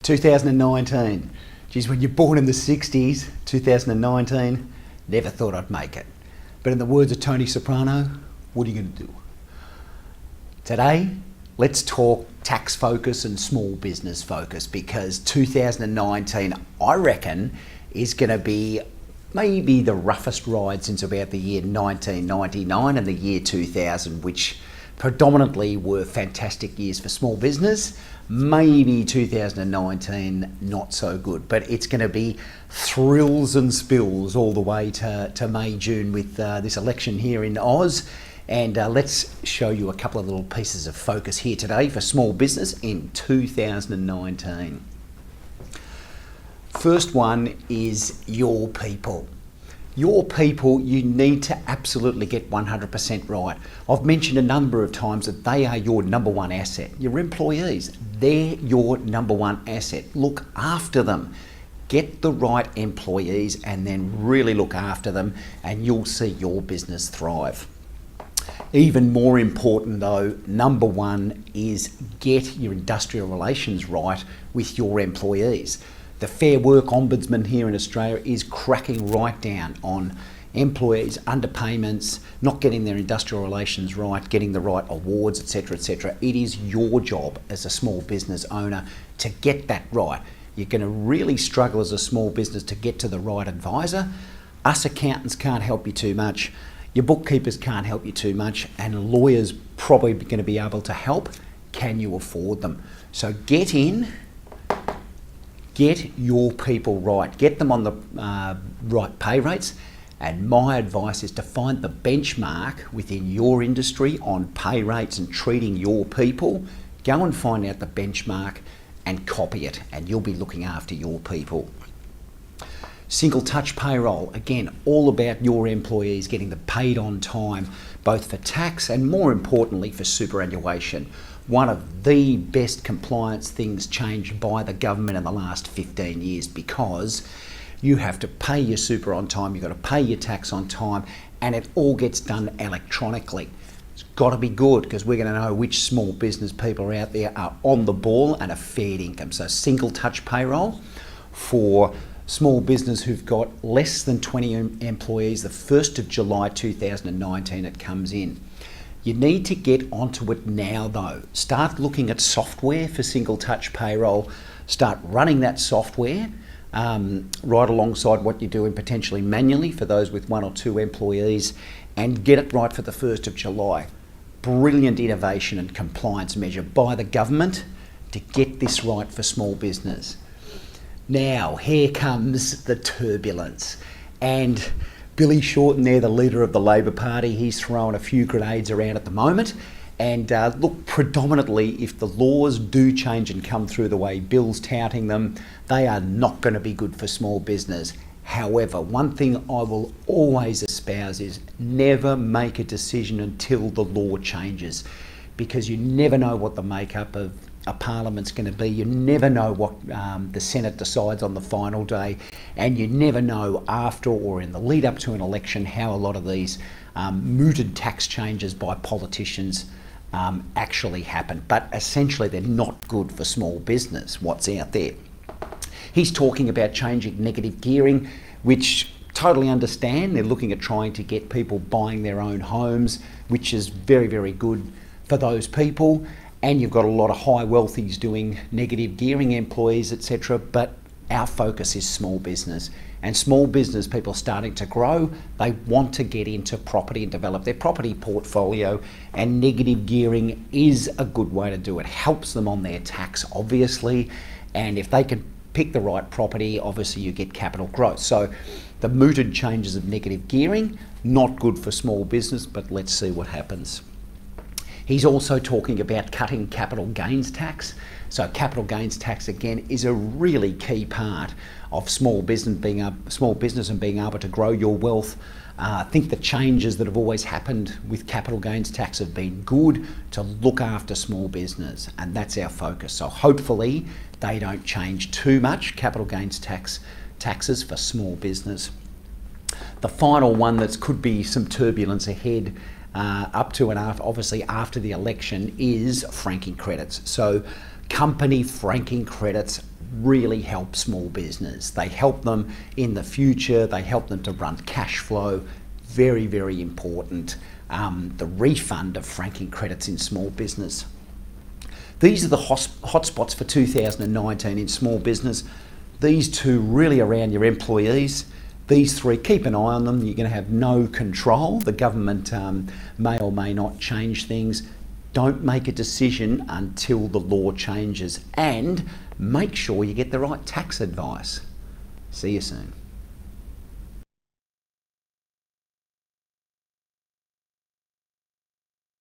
2019. Geez, when you're born in the 60s, 2019, never thought I'd make it. But in the words of Tony Soprano, what are you going to do? Today, let's talk tax focus and small business focus, because 2019, I reckon, is going to be maybe the roughest ride since about the year 1999 and the year 2000, which predominantly were fantastic years for small business. Maybe 2019 not so good, but it's going to be thrills and spills all the way to May, June with this election here in Oz. And let's show you a couple of little pieces of focus here today for small business in 2019. First one is your people. Your people, you need to absolutely get 100% right. I've mentioned a number of times that they are your number one asset. Your employees, they're your number one asset. Look after them. Get the right employees and then really look after them, and you'll see your business thrive. Even more important though, number one is get your industrial relations right with your employees. The Fair Work Ombudsman here in Australia is cracking right down on employees, underpayments, not getting their industrial relations right, getting the right awards, etc., etc. It is your job as a small business owner to get that right. You're going to really struggle as a small business to get to the right advisor. Us accountants can't help you too much. Your bookkeepers can't help you too much, and lawyers probably going to be able to help. Can you afford them? So get in. Get your people right. Get them on the right pay rates. And my advice is to find the benchmark within your industry on pay rates and treating your people. Go and find out the benchmark and copy it, and you'll be looking after your people. Single touch payroll, again, all about your employees getting them paid on time, both for tax and more importantly for superannuation. One of the best compliance things changed by the government in the last 15 years, because you have to pay your super on time, you've got to pay your tax on time, and it all gets done electronically. It's got to be good, because we're going to know which small business people are out there are on the ball and are fair income. So single touch payroll for small business who've got less than 20 employees, the 1st of July 2019 it comes in. You need to get onto it now though. Start looking at software for single touch payroll. Start running that software right alongside what you're doing potentially manually for those with 1 or 2 employees, and get it right for the 1st of July. Brilliant innovation and compliance measure by the government to get this right for small business. Now, here comes the turbulence. And Billy Shorten there, the leader of the Labor Party, he's throwing a few grenades around at the moment. And look, predominantly, if the laws do change and come through the way Bill's touting them, they are not going to be good for small business. However, one thing I will always espouse is never make a decision until the law changes, because you never know what the makeup of a parliament's going to be. You never know what the Senate decides on the final day, and you never know after or in the lead up to an election how a lot of these mooted tax changes by politicians actually happen. But essentially they're not good for small business, what's out there. He's talking about changing negative gearing, which totally understand. They're looking at trying to get people buying their own homes, which is very, very good for those people. And you've got a lot of high wealthies doing negative gearing, employees, etc. But our focus is small business. And small business people are starting to grow. They want to get into property and develop their property portfolio. And negative gearing is a good way to do it. Helps them on their tax, obviously. And if they can pick the right property, obviously you get capital growth. So the mooted changes of negative gearing, not good for small business, but let's see what happens. He's also talking about cutting capital gains tax. So capital gains tax, again, is a really key part of small business and being able to grow your wealth. I think the changes that have always happened with capital gains tax have been good to look after small business, and that's our focus. So hopefully they don't change too much, capital gains taxes for small business. The final one that could be some turbulence ahead up to and after, obviously after the election, is franking credits. So company franking credits, really help small business. They help them in the future, they help them to run cash flow. Very, very important. The refund of franking credits in small business. These are the hotspots for 2019 in small business. These two really around your employees. These three, keep an eye on them. You're going to have no control. The government may or may not change things. Don't make a decision until the law changes, and make sure you get the right tax advice. See you soon.